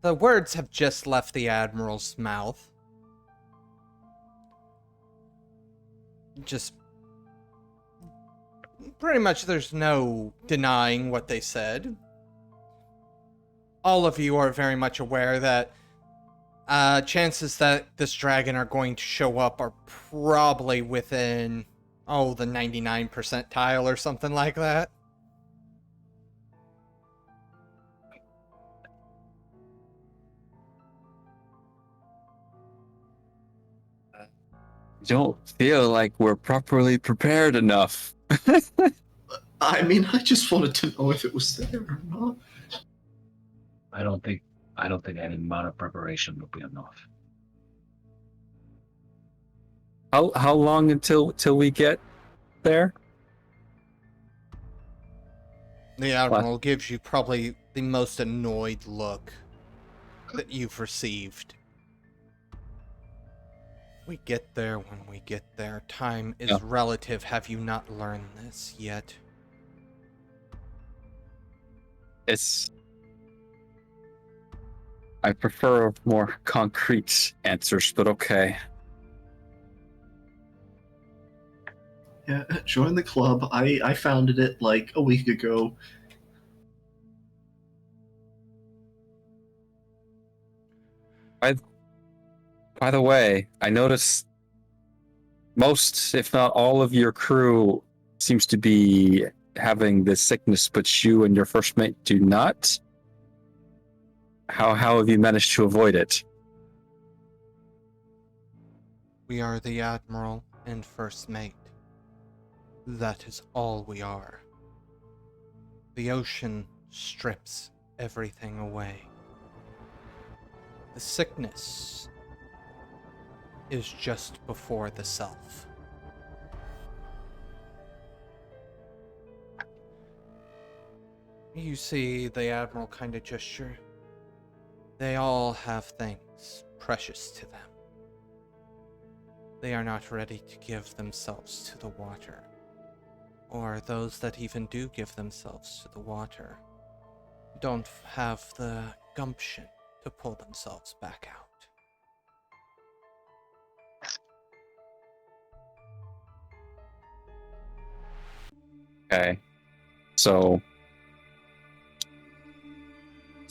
The words have just left the Admiral's mouth. Just pretty much there's no denying what they said. All of you are very much aware that chances that this dragon are going to show up are probably within, the 99 percentile or something like that. Don't feel like we're properly prepared enough. I mean, I just wanted to know if it was there or not. I don't think any amount of preparation will be enough. How long till we get there? The Admiral gives you probably the most annoyed look that you've received. We get there when we get there. Time is relative. Have you not learned this yet? I prefer more concrete answers, but okay. Yeah, join the club. I founded it like a week ago. By the way, I noticed most, if not all of your crew seems to be having this sickness, but you and your first mate do not. How have you managed to avoid it? We are the Admiral and First Mate. That is all we are. The ocean strips everything away. The sickness is just before the self. You see the Admiral kind of gesture. They all have things precious to them. They are not ready to give themselves to the water, or those that even do give themselves to the water don't have the gumption to pull themselves back out. Okay. So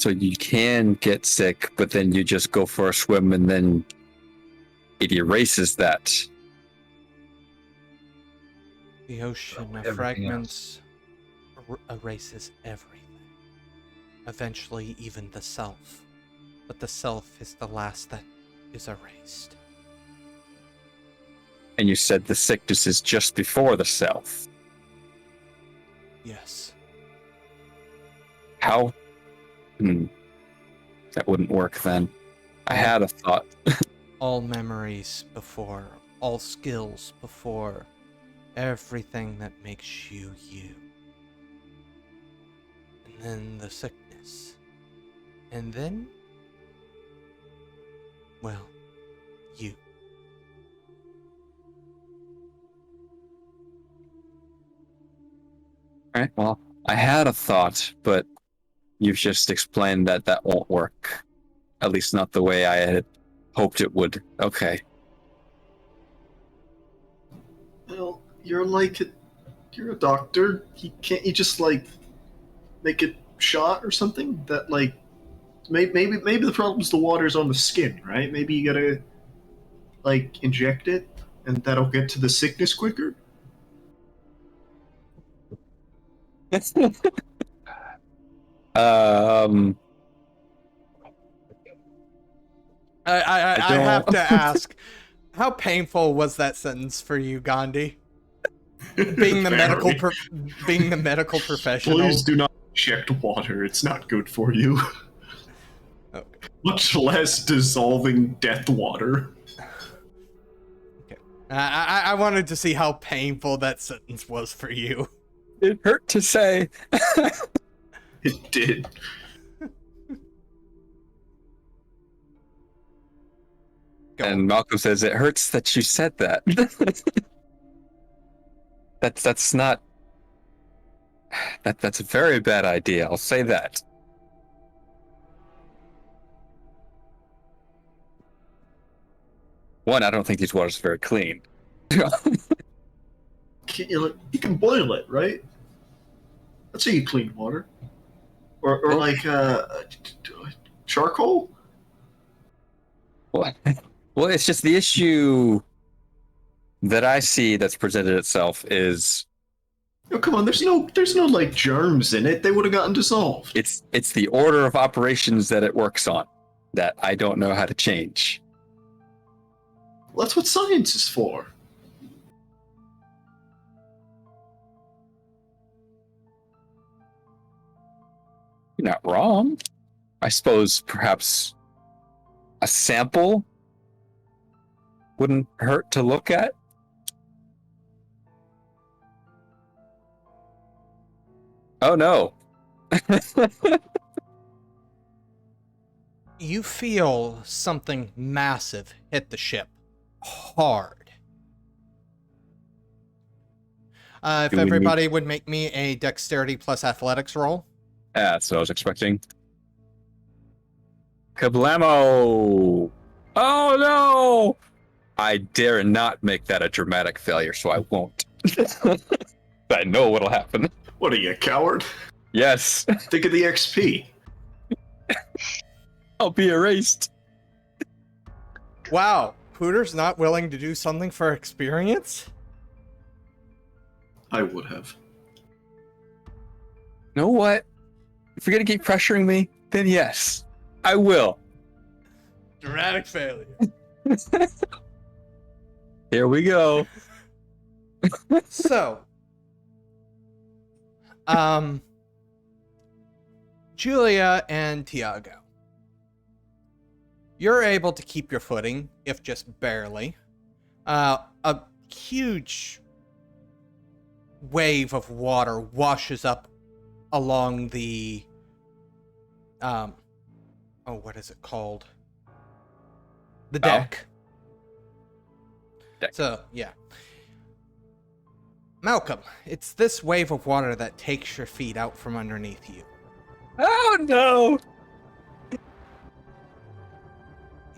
you can get sick, but then you just go for a swim and then it erases that. The ocean of fragments erases everything. Eventually even the self. But the self is the last that is erased. And you said the sickness is just before the self. Yes. How? That wouldn't work then. I had a thought. All memories before, all skills before, everything that makes you you. And then the sickness. And then, well, you. Alright, well, I had a thought, but you've just explained that won't work. At least not the way I had hoped it would. Okay. Well, you're a doctor. Can't you just make a shot or something? That maybe the problem's the water's on the skin, right? Maybe you gotta inject it, and that'll get to the sickness quicker. I have to ask, how painful was that sentence for you, Gandhi? Being the medical professional. Please do not inject water. It's not good for you. Okay. Much less dissolving death water. Okay. I wanted to see how painful that sentence was for you. It hurt to say. It did. And Malcolm says, it hurts that you said that. That's not... That's a very bad idea, I'll say that. One, I don't think these waters are very clean. You can boil it, right? That's how you clean water. Or Well- like charcoal. Well, it's just the issue that I see that's presented itself is Oh, come on, there's no like germs in it. They would have gotten dissolved. it's the order of operations that it works on that I don't know how to change. Well, that's what science is for. You're not wrong. I suppose perhaps a sample wouldn't hurt to look at. Oh no. You feel something massive hit the ship. Hard. If Do we need- everybody would make me a dexterity plus athletics roll. Yeah, that's what I was expecting. Kablamo! Oh no! I dare not make that a dramatic failure, so I won't. I know what'll happen. What are you, a coward? Yes, Think of the XP. I'll be erased. Wow, Pooter's not willing to do something for experience? I would have. You know what? If you're gonna keep pressuring me, then yes, I will. Dramatic failure. Here we go. So, Júlia and Tiago, you're able to keep your footing, if just barely. A huge wave of water washes up along the what is it called? The deck. Deck. So, yeah. Malcolm, it's this wave of water that takes your feet out from underneath you. Oh no!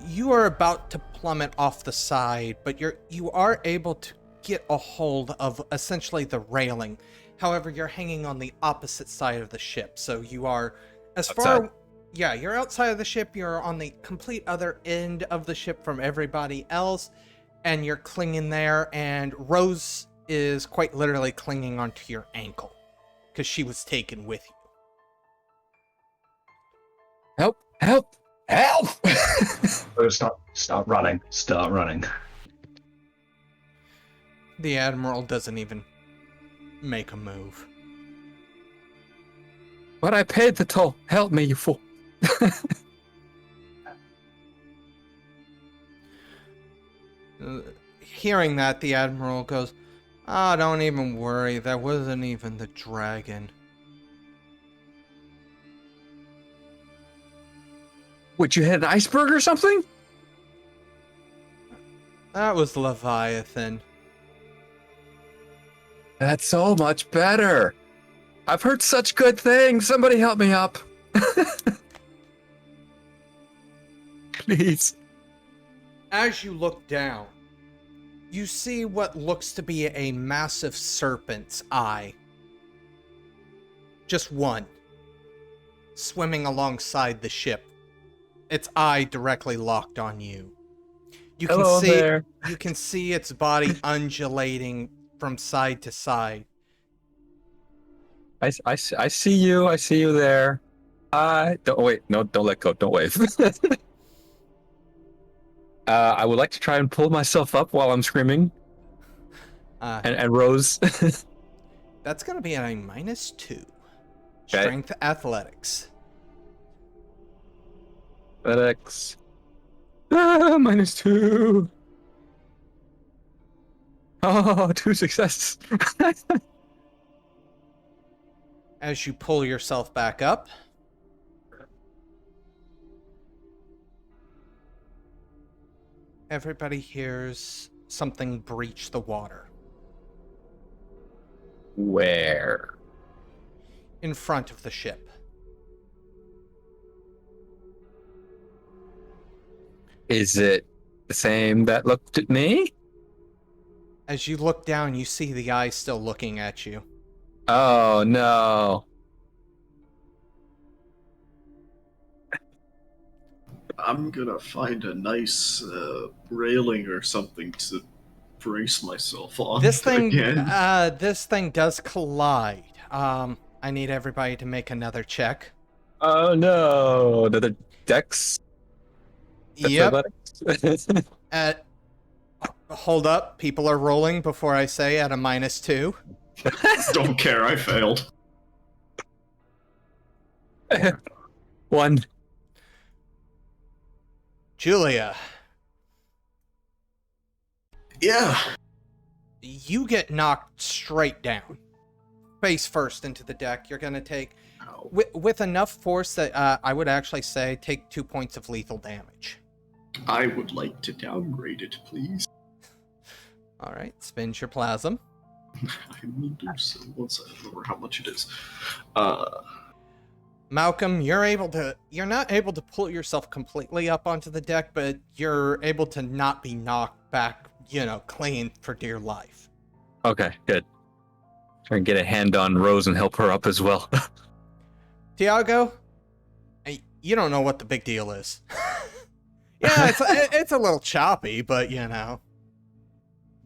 You are about to plummet off the side, but you are able to get a hold of essentially the railing. However, you're hanging on the opposite side of the ship, so you are Outside. Yeah, you're outside of the ship, you're on the complete other end of the ship from everybody else, and you're clinging there, and Rose is quite literally clinging onto your ankle, because she was taken with you. Help! Help! Help! Oh, stop running. Stop running. The Admiral doesn't even make a move. But I paid the toll. Help me, you fool. Hearing that, the Admiral goes, "Ah, don't even worry, that wasn't even the dragon." Would you hit an iceberg or something? That was Leviathan. That's so much better. I've heard such good things. Somebody help me up. Please. As you look down, you see what looks to be a massive serpent's eye. Just one. Swimming alongside the ship. Its eye directly locked on you. You can Hello see there. you can see its body undulating from side to side. I see you. I see you there. Don't wait. No, don't let go. Don't wave. I would like to try and pull myself up while I'm screaming. And Rose. That's going to be at a -2. Okay. Strength athletics. FedEx. -2. Oh, 2 successes. As you pull yourself back up, everybody hears something breach the water Where? in front of the ship. Is it the same that looked at me? As you look down, you see the eye still looking at you. Oh, no. I'm gonna find a nice railing or something to brace myself on This thing, again. this thing does collide. I need everybody to make another check. Oh, no. Another dex? Yep. Athletics? Hold up. People are rolling before I say at a -2. Don't care, I failed. 1. Julia, Yeah. you get knocked straight down. Face first into the deck. You're going to take, Ow. with enough force that I would actually say take 2 points of lethal damage. I would like to downgrade it, please. All right, spins your plasm. I will do so once I remember how much it is. Malcolm, you're not able to pull yourself completely up onto the deck, but you're able to not be knocked back, clinging for dear life. Okay, good. Try and get a hand on Rose and help her up as well. Tiago, you don't know what the big deal is. Yeah, it's a little choppy, but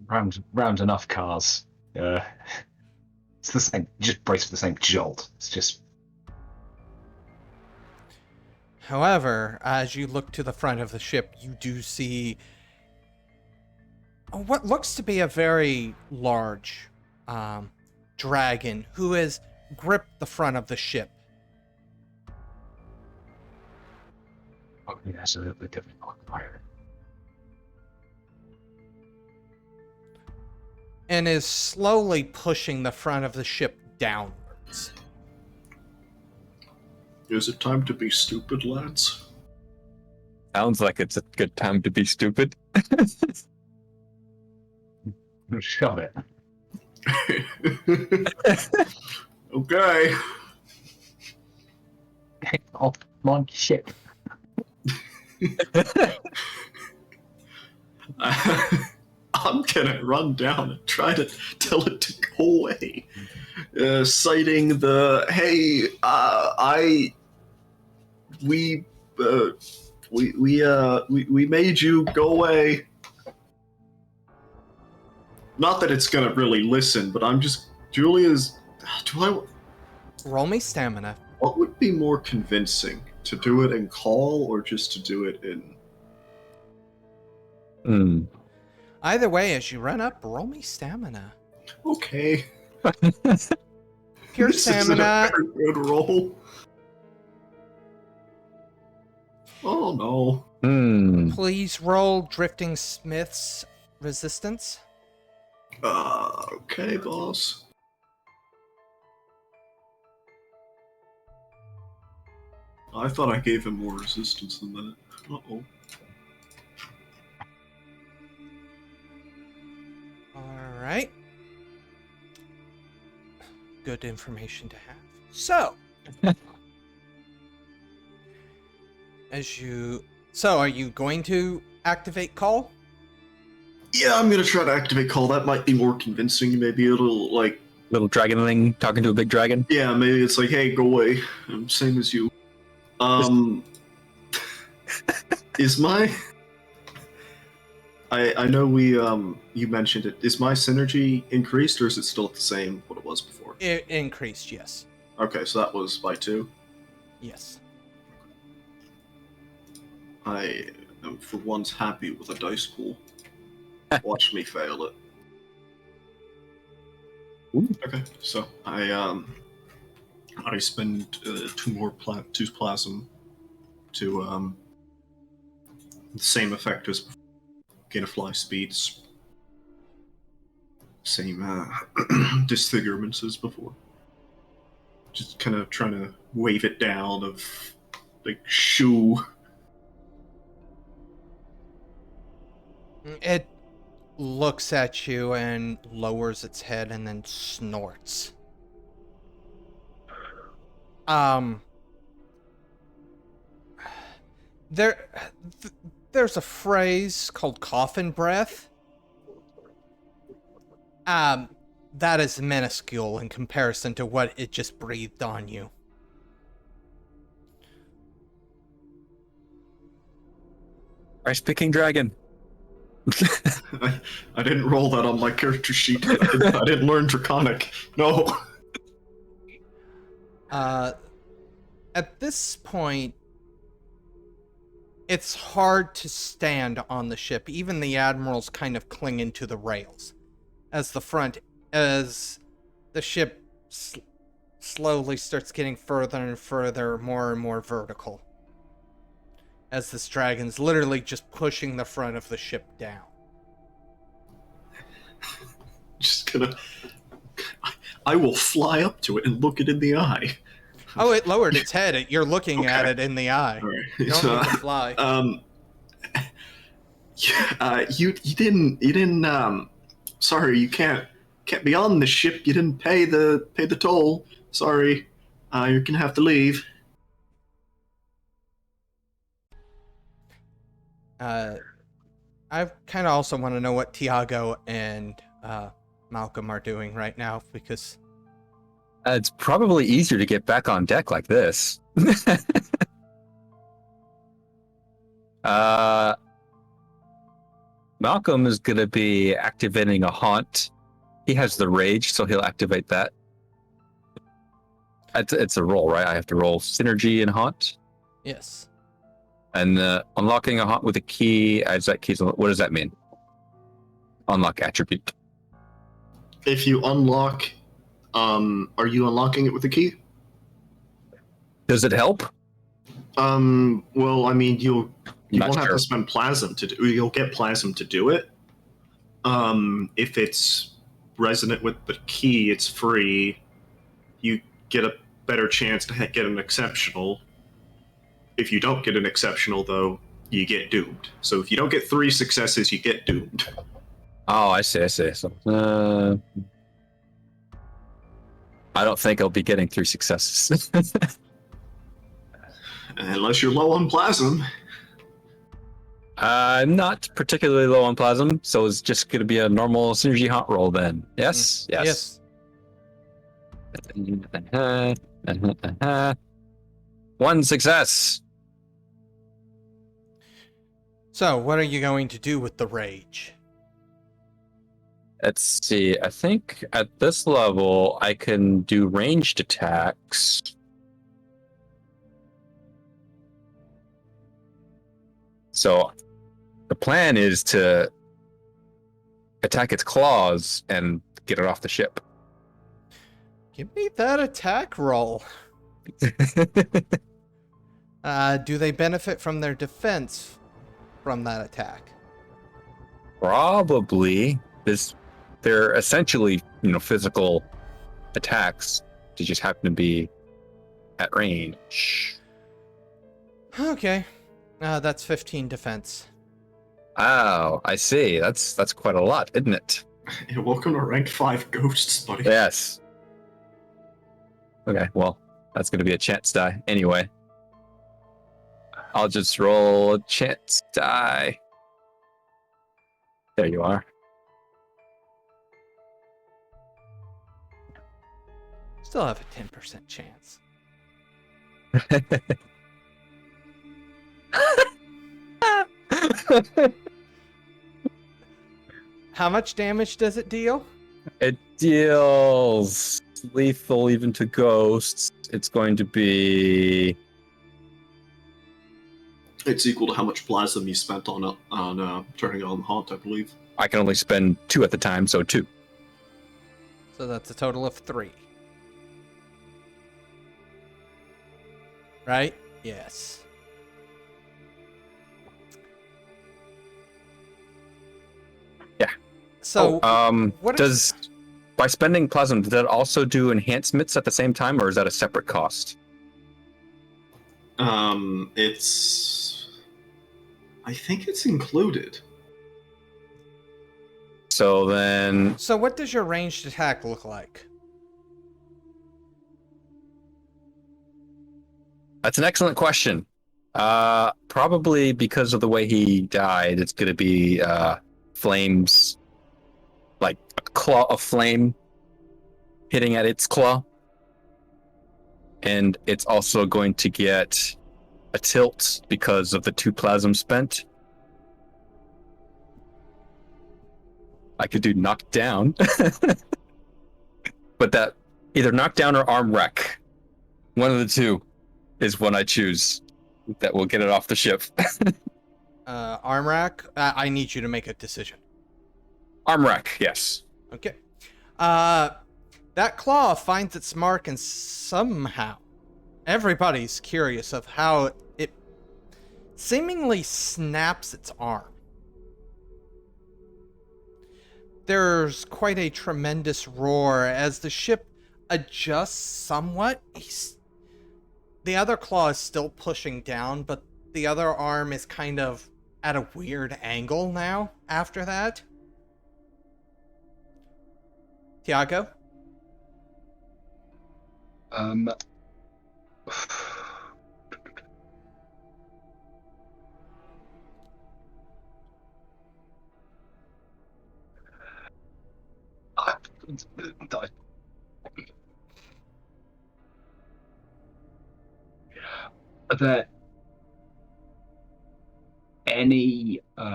Round enough cars. It's the same. Just brace for the same jolt. It's just. However, as you look to the front of the ship, you do see what looks to be a very large dragon who has gripped the front of the ship. Oh, yeah, absolutely difficult. And is slowly pushing the front of the ship downwards. Is it time to be stupid, lads? Sounds like it's a good time to be stupid. Shove it. Okay. Get off my ship. I'm gonna run down and try to tell it to go away. Citing the hey, we made you go away. Not that it's gonna really listen, but I'm just Julia's. Roll me stamina. What would be more convincing, to do it in call or just to do it in? Either way, as you run up, roll me stamina. Okay. Pure This isn't stamina. a very good roll. Oh no. Please roll Drifting Smith's resistance. Okay, boss. I thought I gave him more resistance than that. Uh-oh. Alright. Good information to have. So, are you going to activate call? Yeah, I'm gonna try to activate call. That might be more convincing. Maybe it'll, like... Little dragonling talking to a big dragon? Yeah, maybe it's like, hey, go away. I'm same as you. Is my... I know you mentioned it. Is my synergy increased, or is it still at the same, what it was before? It increased, yes. Okay, so that was by 2. Yes. I am for once happy with a dice pool. Watch me fail it. Ooh. Okay, so I spend 2 plasm to the same effect as before. Gain a fly speed, same disfigurements as before. Just kind of trying to wave it down of like shoo. It looks at you and lowers its head and then snorts. there's a phrase called coffin breath. That is minuscule in comparison to what it just breathed on you. Rice picking dragon. I didn't roll that on my character sheet. I didn't learn Draconic. No. At this point, it's hard to stand on the ship. Even the Admiral's kind of clinging to the rails. As the ship slowly starts getting further and further, more and more vertical. As this dragon's literally just pushing the front of the ship down. Just gonna... I will fly up to it and look it in the eye. Oh, it lowered its head. You're looking at it in the eye. All right. You don't need to fly. You didn't. Sorry, you can't be on the ship. You didn't pay the toll. Sorry, you're gonna have to leave. I kind of also want to know what Tiago and Malcolm are doing right now, because It's probably easier to get back on deck like this. Malcolm is going to be activating a haunt. He has the rage, so he'll activate that. It's a roll, right? I have to roll synergy and haunt. yes. And unlocking a haunt with a key adds that key. What does that mean? Unlock attribute. If you unlock, are you unlocking it with a key? Does it help? Well, I mean, you Not won't have sure. to spend plasm to do. You'll get plasm to do it. If it's resonant with the key, it's free. You get a better chance to get an exceptional. If you don't get an exceptional, though, you get doomed. So if you don't get 3 successes, you get doomed. Oh, I see. So, I don't think I'll be getting 3 successes. Unless you're low on plasm. Not particularly low on plasm, so it's just going to be a normal synergy haunt roll then. Yes? Yes. One success. So, what are you going to do with the rage? Let's see. I think at this level, I can do ranged attacks. So the plan is to attack its claws and get it off the ship. Give me that attack roll. Do they benefit from their defense from that attack? Probably. They're essentially, physical attacks. They just happen to be at range. Okay. That's 15 defense. Oh, I see. That's quite a lot, isn't it? Yeah, welcome to ranked 5 ghosts, buddy. Yes. Okay, well, that's going to be a chance die. Anyway, I'll just roll a chance die. There you are. Still have a 10% chance. How much damage does it deal? It deals lethal even to ghosts. It's going to be... It's equal to how much plasm you spent on turning on Haunt, I believe. I can only spend 2 at the time, so 2. So that's a total of 3. Right? Yes. Yeah. So, what by spending plasma, does that also do enhancements at the same time, or is that a separate cost? I think it's included. So then... So what does your ranged attack look like? That's an excellent question. Probably because of the way he died, it's going to be flames, like a claw of flame hitting at its claw. And it's also going to get a tilt because of the 2 plasm spent. I could do knock down. But that either knock down or arm wreck. One of the two is one I choose. That will get it off the ship. Arm rack. I need you to make a decision. Arm wreck, yes. Okay. That claw finds its mark, and somehow everybody's curious of how it seemingly snaps its arm. There's quite a tremendous roar as the ship adjusts somewhat. The other claw is still pushing down, but the other arm is kind of at a weird angle now after that. Tiago? Are there any I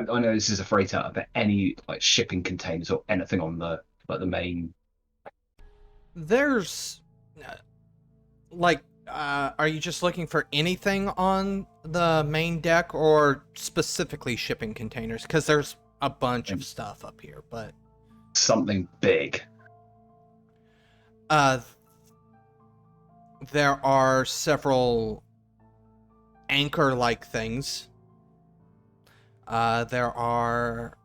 know this is a freighter, are there any like shipping containers or anything on the the main? There's are you just looking for anything on the main deck or specifically shipping containers? Because there's a bunch of stuff up here, but Something big. There are several anchor-like things. There are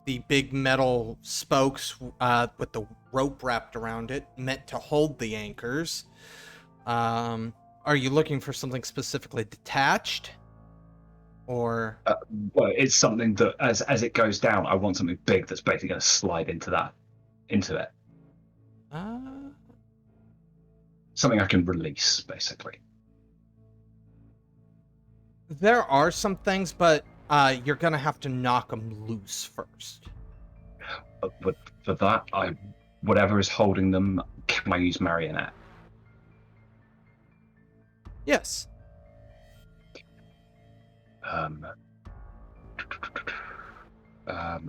the big metal spokes with the rope wrapped around it, meant to hold the anchors. Are you looking for something specifically detached? Or Well, it's something that as it goes down, I want something big that's basically going to slide into it. Something I can release, basically. There are some things, but you're gonna have to knock them loose first. But for that, whatever is holding them, can I use marionette? Yes.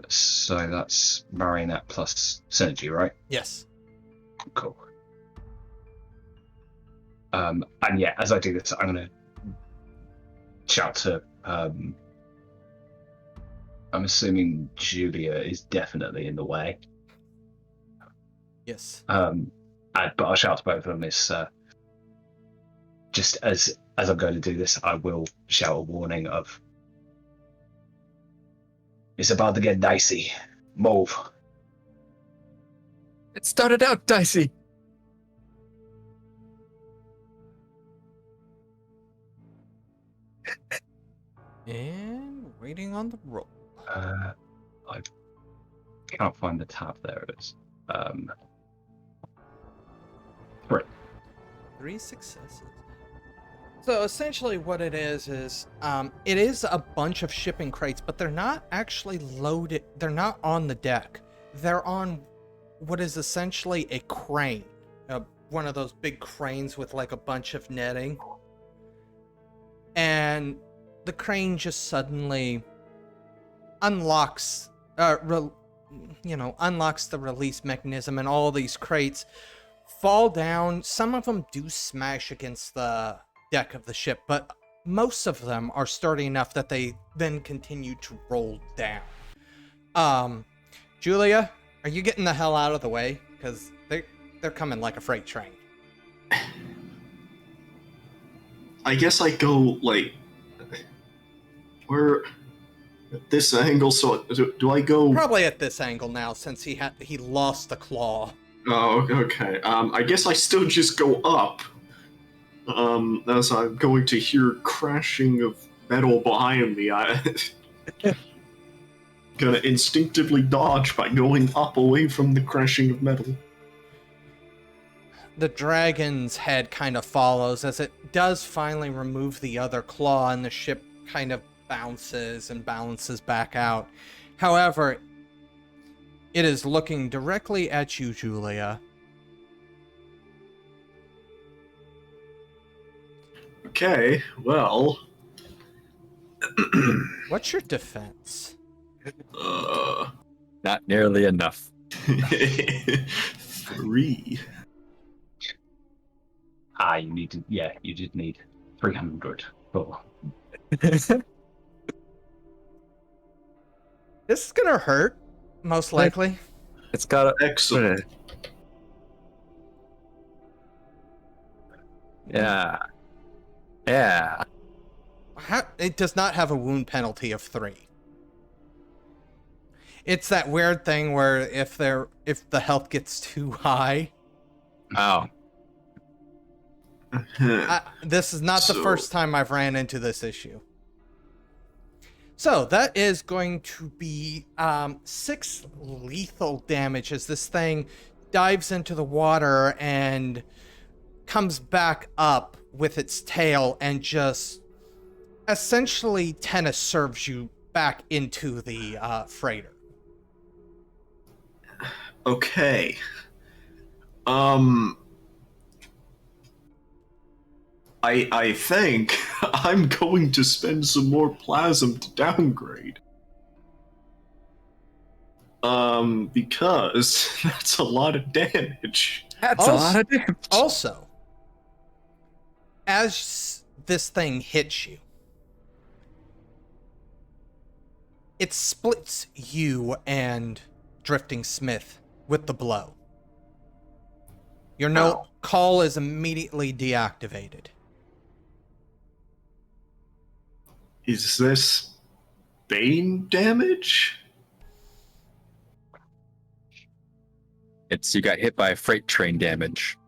So that's marionette plus synergy, right? Yes. Cool. And yeah, as I do this, I'm gonna shout to I'm assuming Júlia is definitely in the way. Yes. But I'll shout to both of them. Is just as I'm going to do this, I will shout a warning of it's about to get dicey. Move. It started out dicey. And waiting on the roll. I can't find the tab. There it is. 3. 3 successes. So essentially what it is it is a bunch of shipping crates, but they're not actually loaded. They're not on the deck. They're on what is essentially a crane. One of those big cranes with like a bunch of netting. And the crane just suddenly unlocks unlocks the release mechanism, and all these crates fall down. Some of them do smash against the deck of the ship, but most of them are sturdy enough that they then continue to roll down. Júlia, are you getting the hell out of the way? Because they're coming like a freight train. I guess I go, like, where, at this angle, so do I go... Probably at this angle now, since he lost the claw. Oh, okay. I guess I still just go up, as I'm going to hear crashing of metal behind me. I gonna instinctively dodge by going up away from the crashing of metal. the dragon's head kind of follows as it does finally remove the other claw, and the ship kind of bounces and balances back out. However, it is looking directly at you, Júlia. Okay, well. What's your defense? Not nearly enough. 3. You need to. Yeah, you did need 300. Oh. This is gonna hurt, most likely. It's got a... Excellent. Yeah. Yeah. It does not have a wound penalty of 3. It's that weird thing where if the health gets too high. Oh. This is not the first time I've ran into this issue. So that is going to be 6 lethal damage as this thing dives into the water and comes back up with its tail and just essentially tennis serves you back into the freighter. Okay. I think I'm going to spend some more plasm to downgrade. Because that's a lot of damage. That's a lot of damage. Also, as this thing hits you, it splits you and Drifting Smith with the blow. Your no call is immediately deactivated. Is this Bane damage? It's you got hit by a freight train damage.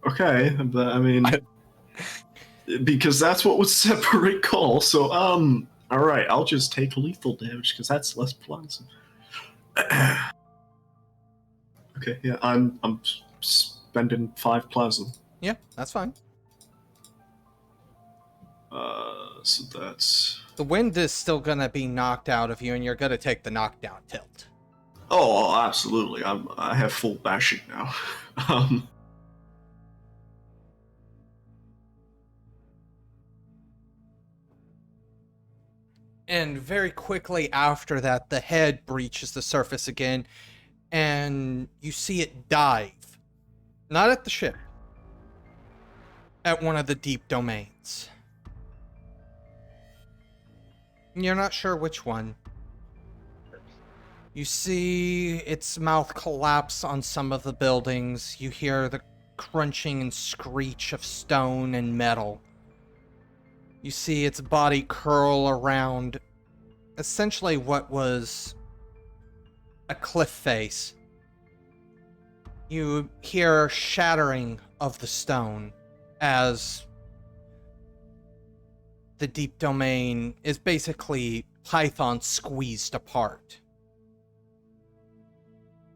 Okay, but I mean, because that's what would separate call. So, all right, I'll just take lethal damage because that's less plasma. Okay, yeah, I'm spending 5 plasma. Yeah, that's fine. So that's... The wind is still gonna be knocked out of you, and you're gonna take the knockdown tilt. Oh, absolutely. I have full bashing now. And very quickly after that, the head breaches the surface again, and you see it dive. Not at the ship. At one of the deep domains. You're not sure which one. You see its mouth collapse on some of the buildings. You hear the crunching and screech of stone and metal. You see its body curl around essentially what was a cliff face. You hear shattering of the stone as the deep domain is basically Python squeezed apart.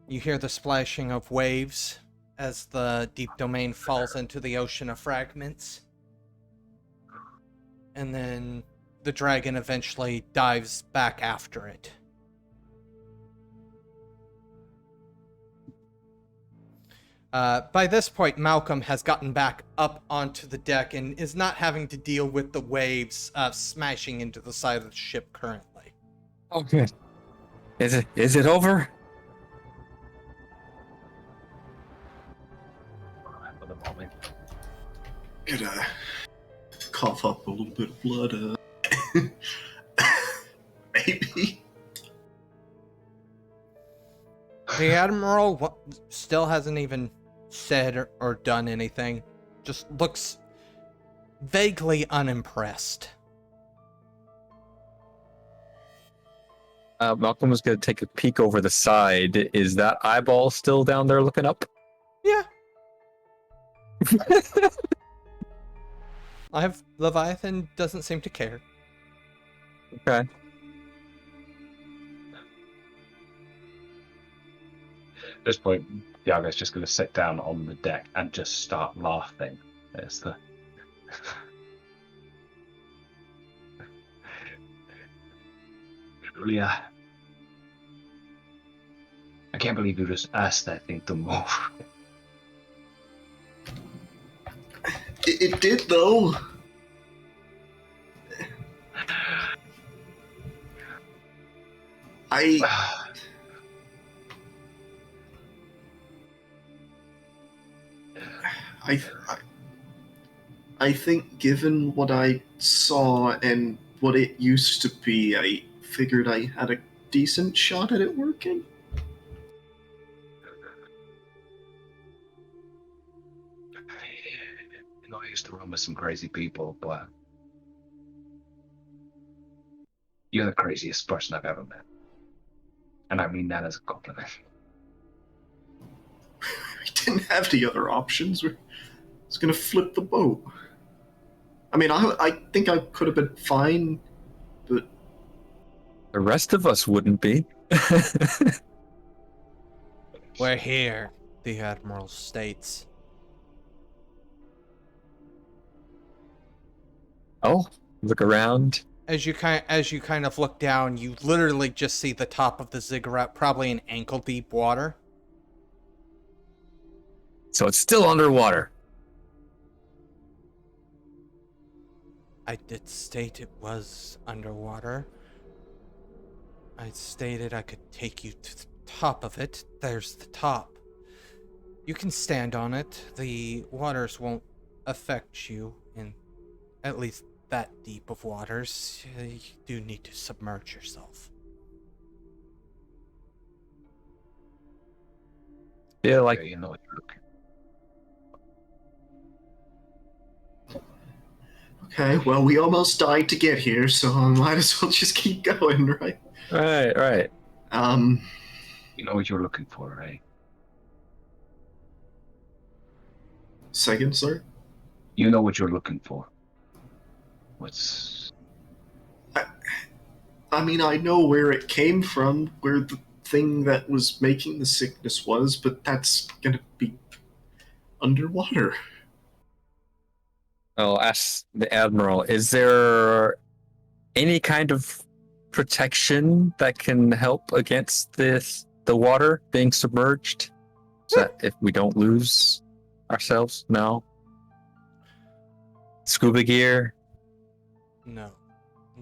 You hear the splashing of waves as the deep domain falls into the ocean of fragments. And then the dragon eventually dives back after it. By this point, Malcolm has gotten back up onto the deck and is not having to deal with the waves smashing into the side of the ship currently. Oh, good. Is it over? For the moment. Gonna cough up a little bit of blood. Maybe. The Admiral still hasn't even said or done anything. Just looks vaguely unimpressed. Malcolm was going to take a peek over the side. Is that eyeball still down there looking up? Yeah. Leviathan doesn't seem to care. Okay. At this point, Tiago's just going to sit down on the deck and just start laughing. There's the... Júlia, I can't believe you just asked that thing to move. It did, though. I think given what I saw and what it used to be, I figured I had a decent shot at it working. You know, I used to run with some crazy people, but you're the craziest person I've ever met. And I mean that as a compliment. We didn't have the other options. I was going to flip the boat. I mean, I think I could have been fine, but... The rest of us wouldn't be. We're here, the Admiral states. Oh, look around. As you kind of look down, you literally just see the top of the Ziggurat, probably in ankle-deep water. So it's still underwater. I did state it was underwater. I stated I could take you to the top of it. There's the top. You can stand on it. The waters won't affect you in at least that deep of waters. You do need to submerge yourself. Yeah, like You know what you're looking. Okay, well, we almost died to get here, so I might as well just keep going, right? right. You know what you're looking for, right? Second, sir? You know what you're looking for. What's... I mean, I know where it came from, where the thing that was making the sickness was, but that's gonna be underwater. I'll ask the Admiral, is there any kind of protection that can help against the water being submerged? So that if we don't lose ourselves? No? Scuba gear? No.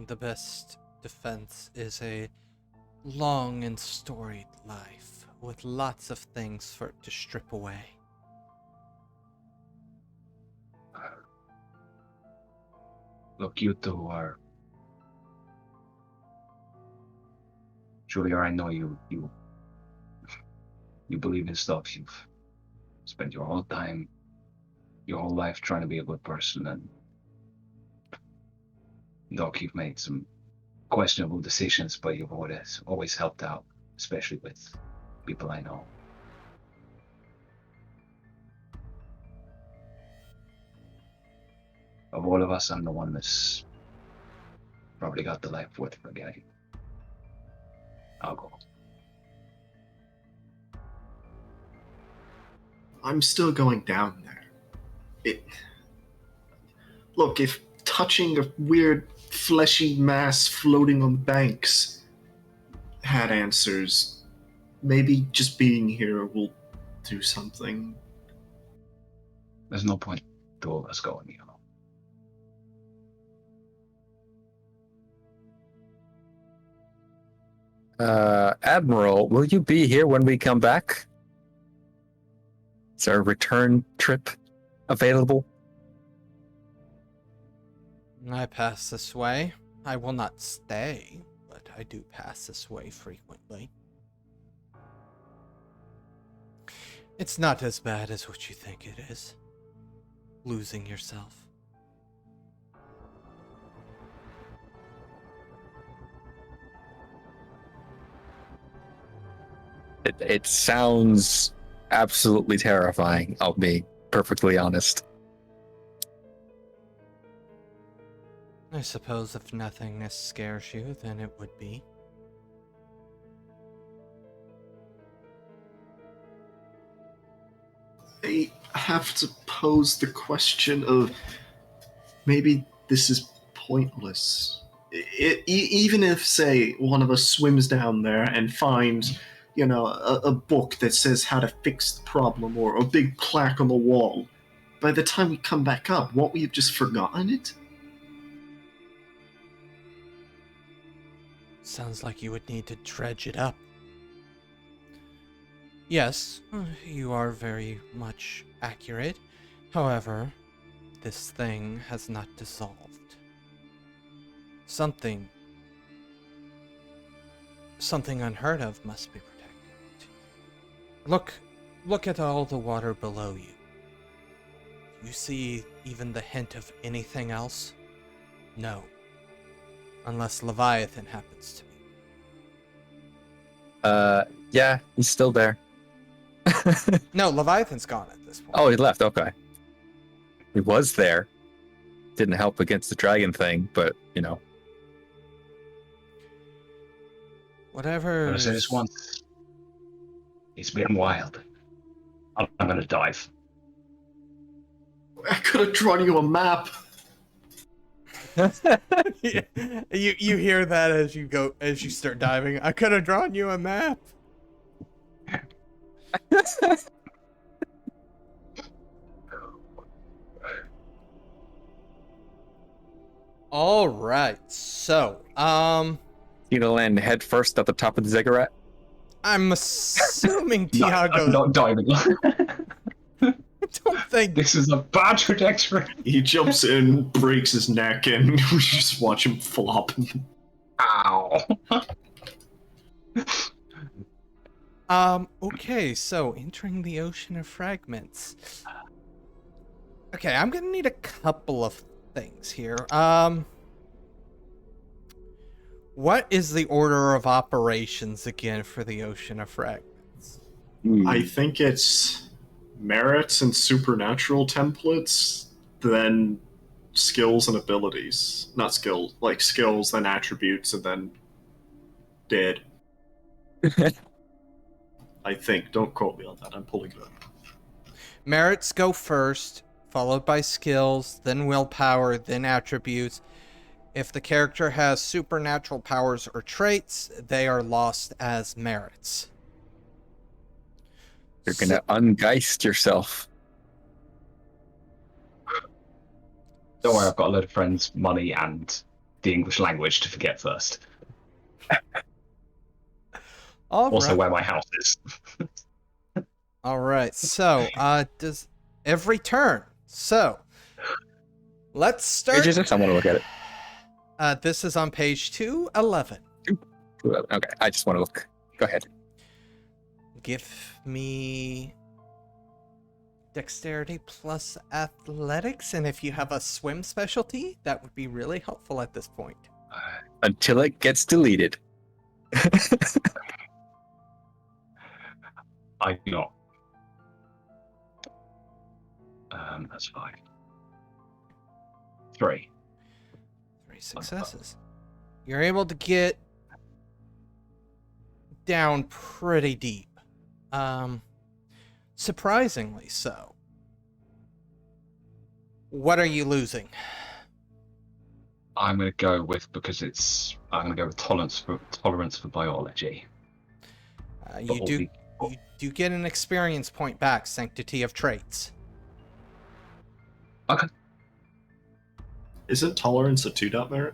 The best defense is a long and storied life, with lots of things for it to strip away. Look, you two are... Júlia, I know you believe in stuff. You've spent your whole life trying to be a good person, and Doc, you've made some questionable decisions, but you've always helped out, especially with people I know. Of all of us, I'm the one that's probably got the life worth forgetting. I'll go. I'm still going down there. Look, if touching a weird fleshy mass floating on the banks had answers, maybe just being here will do something. There's no point to all us going, you know. Admiral, will you be here when we come back? Is there a return trip available? I pass this way. I will not stay, but I do pass this way frequently. It's not as bad as what you think it is. Losing yourself. It sounds absolutely terrifying, I'll be perfectly honest. I suppose if nothingness scares you, then it would be. have to pose the question of maybe this is pointless. Even if, say, one of us swims down there and finds, a book that says how to fix the problem or a big plaque on the wall, by the time we come back up, won't we have just forgotten it? Sounds like you would need to dredge it up. Yes, you are very much accurate. However, this thing has not dissolved. Something unheard of must be protected. Look at all the water below you. Do you see even the hint of anything else? No. Unless Leviathan happens to be. Yeah, he's still there. No, Leviathan's gone at this point. Oh, he left. Okay. He was there. Didn't help against the dragon thing, but, Whatever. I say this once. It's been wild. I'm gonna dive. I could have drawn you a map. Yeah, you hear that as you start diving. I could have drawn you a map. All right, so You gonna land head first at the top of the Ziggurat? I'm assuming No, Tiago. I'm not diving. I don't think This is a bad trajectory. He jumps in, breaks his neck, and we just watch him flop. Ow. Okay, so entering the ocean of fragments. Okay, I'm gonna need a couple of things here. What is the order of operations again for the ocean of fragments? I think it's merits and supernatural templates, then skills and abilities. Not skills, like skills, then attributes, and then dead. I think. Don't quote me on that. I'm pulling it up. Merits go first, followed by skills, then willpower, then attributes. If the character has supernatural powers or traits, they are lost as merits. You're gonna ungeist yourself. Don't worry, I've got a load of friends, money, and the English language to forget first. Also, where my house is. All right. So, does every turn. So, let's start. Page is this? I want to look at it. This is on page 211. Okay, I just want to look. Go ahead. Give me dexterity plus athletics, and if you have a swim specialty, that would be really helpful at this point. Until it gets deleted. I do not. That's 5. 3. 3 successes. You're able to get down pretty deep. Surprisingly so. What are you losing? I'm going to go with, I'm going to go with tolerance for biology. You do get an experience point back, Sanctity of Traits. Okay. Isn't tolerance a 2-dot merit?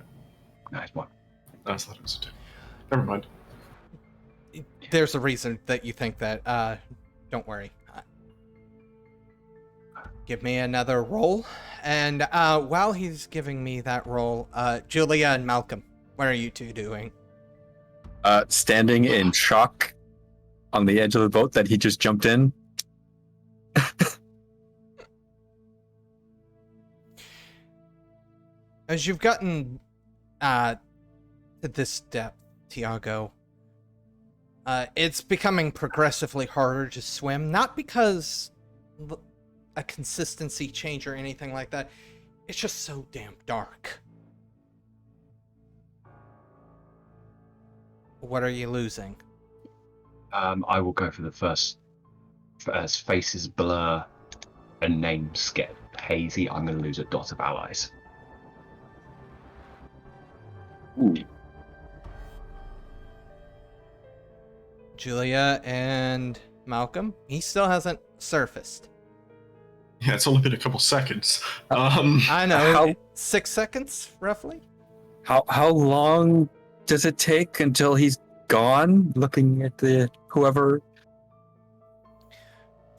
No, it's 1. I thought it was a 2. Never mind. There's a reason that you think that. Don't worry. Give me another roll. And while he's giving me that roll, Julia and Malcolm, what are you two doing? Standing in shock on the edge of the boat that he just jumped in. As you've gotten to this depth, Tiago, it's becoming progressively harder to swim, not because a consistency change or anything like that. It's just so damn dark. What are you losing? I will go for the first, as faces blur and names get hazy, I'm going to lose a dot of allies. Ooh. Julia and Malcolm, he still hasn't surfaced. Yeah, it's only been a couple seconds. I know. How- 6 seconds, roughly? How long does it take until he's gone? Looking at the whoever.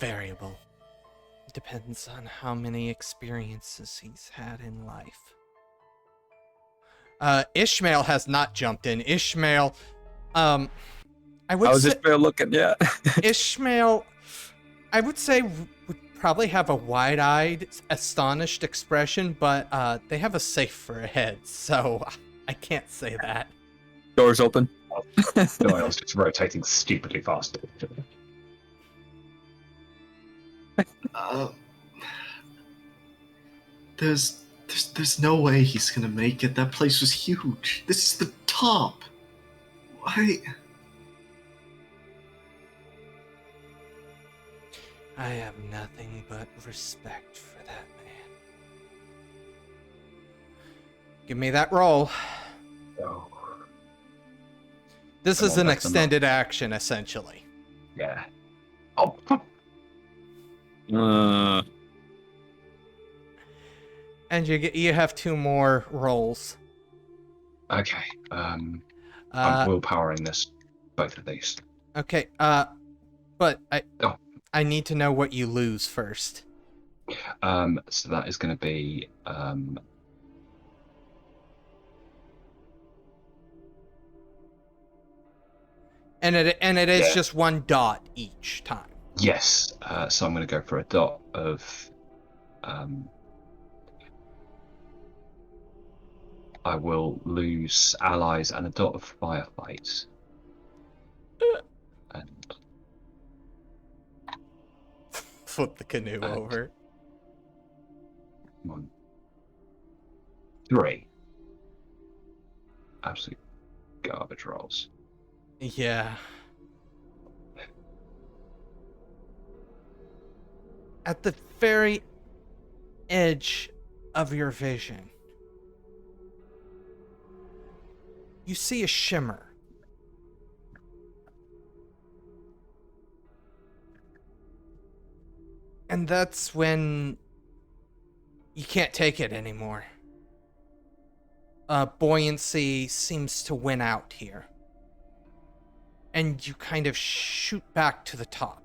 Variable. Depends on how many experiences he's had in life. Ishmael has not jumped in. Ishmael, I would How's say Ishmael looking? Yeah. Ishmael, I would say would probably have a wide-eyed, astonished expression, but they have a safe for a head, so I can't say that. Doors open. Doyle's just rotating stupidly fast. There's no way he's gonna make it. That place was huge. This is the top. Why? I have nothing but respect for that man. Give me that roll. Oh, This I is won't an mess them up. extended action, essentially. yeah. Oh, And you have 2 more rolls. okay. I'm Uh, willpowering this, both of these. okay, but Oh. I need to know what you lose first. So that is going to be And it is Yeah. just 1 dot each time. yes. So I'm going to go for a dot of. I will lose allies and a dot of firefights. And Flip the canoe And- over. 1, 3. Absolute garbage rolls. Yeah. At the very edge of your vision, you see a shimmer. And that's when you can't take it anymore. Buoyancy seems to win out here. And you kind of shoot back to the top.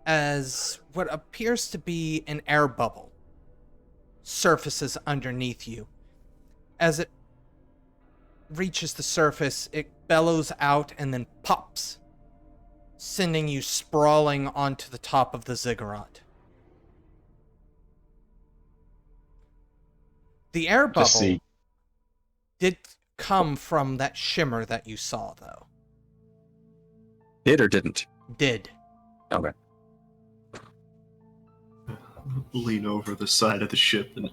As what appears to be an air bubble surfaces underneath you. As it reaches the surface, it bellows out and then pops, sending you sprawling onto the top of the Ziggurat. The air Just bubble see. did come from that shimmer that you saw, though. Did or didn't? Did. Okay. Lean over the side of the ship and.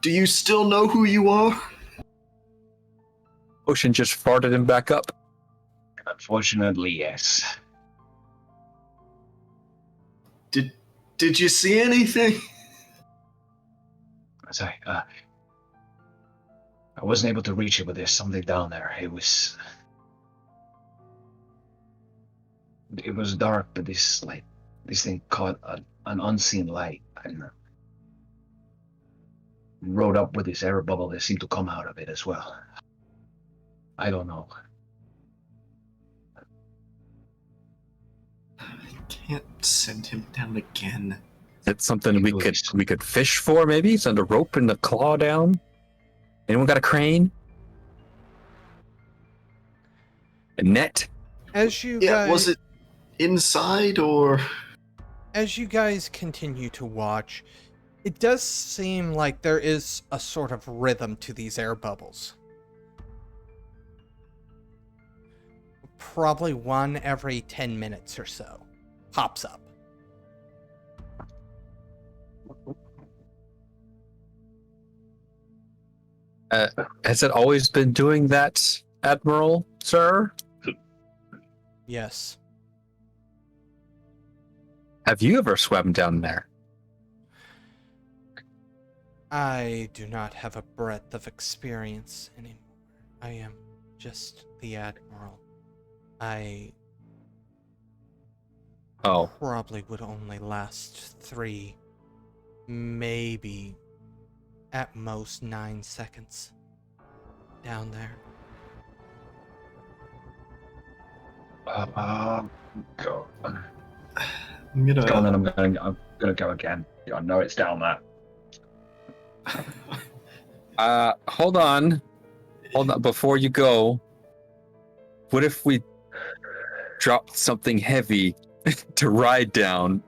Do you still know who you are? Ocean just farted him back up. Unfortunately, yes. Did you see anything? So, I wasn't able to reach it, but there's something down there. It was dark, but this thing caught an unseen light and rode up with this air bubble that seemed to come out of it as well. I don't know. I can't send him down again. Is it something we could fish for? Maybe send a rope and a claw down. Anyone got a crane? A net? As you Yeah, guys, was it inside or? as you guys continue to watch, it does seem like there is a sort of rhythm to these air bubbles. Probably one every 10 minutes or so pops up. Has it always been doing that, Admiral, sir? Yes. Have you ever swam down there? I do not have a breadth of experience anymore. I am just the Admiral. I Oh, probably would only last 3, maybe at most 9 seconds down there. God. I'm gonna. Go on, then I'm gonna go again. I know it's down there. hold on. Hold on. Before you go, what if we dropped something heavy to ride down,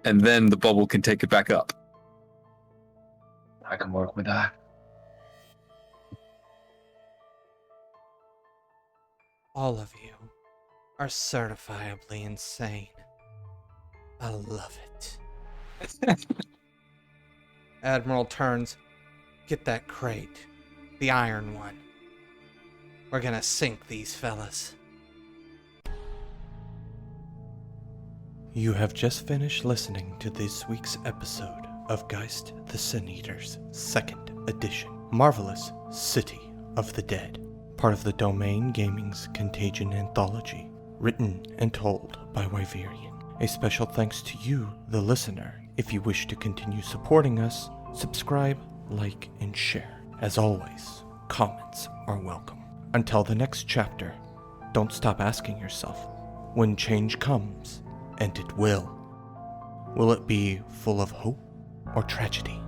and then the bubble can take it back up? I can work with that. All of you are certifiably insane. I love it. Admiral turns. Get that crate. The iron one. We're gonna sink these fellas. You have just finished listening to this week's episode of Geist the Sin-Eaters, 2nd edition. Marvelous City of the Dead. Part of the Domain Gaming's Contagion Anthology. Written and told by Wyverian. A special thanks to you, the listener. If you wish to continue supporting us, subscribe, like, and share. As always, comments are welcome. Until the next chapter, don't stop asking yourself, when change comes, and it will it be full of hope or tragedy?